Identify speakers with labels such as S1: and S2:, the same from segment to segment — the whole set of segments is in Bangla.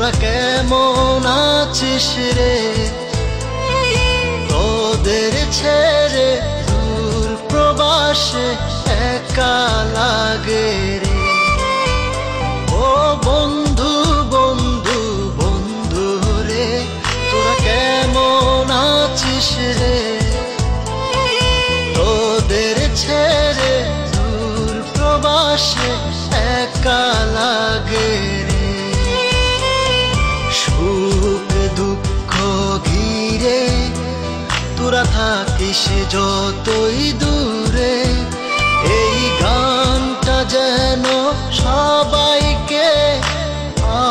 S1: তোরা কেমন আছিস রে? তোদের ছেড়ে দূর প্রবাসে একা লাগে রে। ও বন্ধু বন্ধু বন্ধু রে, তোরা কেমন আছিস রে? তোদের ছেড়ে দূর প্রবাসে একা লাগে রে। সুখ দুঃখ ঘিরে তোরা থাকিস যতই দূরে, এই গানটা যেন সবাইকে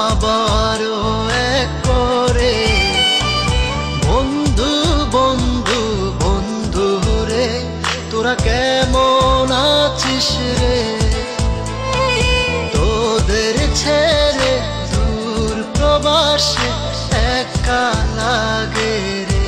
S1: আবারও এক করে। বন্ধু বন্ধু বন্ধু রে, তোরা কেমন আছিস রে? তোদের ছেড়ে দূর প্রবাসে একা লাগে রে।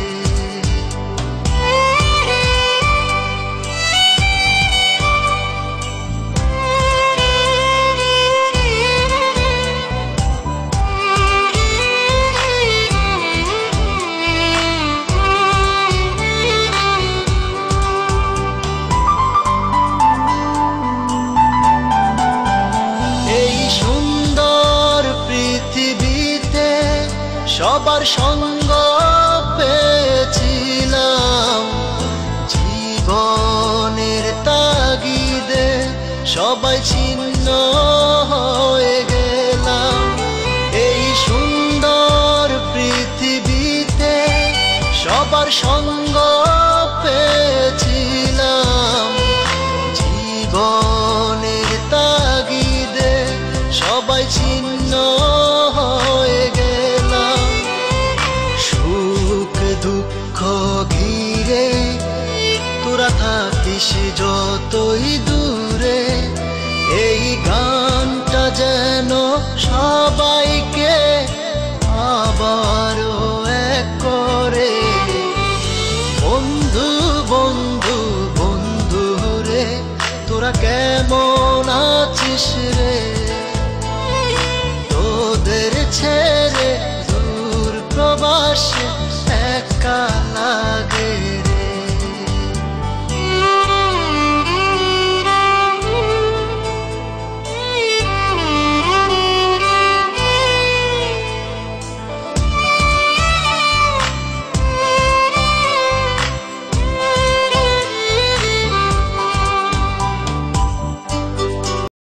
S1: সবার সঙ্গ পেয়েছিলাম, জীবনের তাগিদে সবাই ছিন্ন হয়ে গেলাম। এই সুন্দর পৃথিবীতে সবার সঙ্গ পেয়েছিলাম, জীবনের তাগিদে সবাই ছিন্ন হয়ে গেলাম। সুখ দুঃখ ঘিরে তোরা থাকিস যতই দূরে, এই গানটা যেন সবাইকে আবারও এক করে। বন্ধু বন্ধু বন্ধু রে, তোরা কেমন আছিস রে?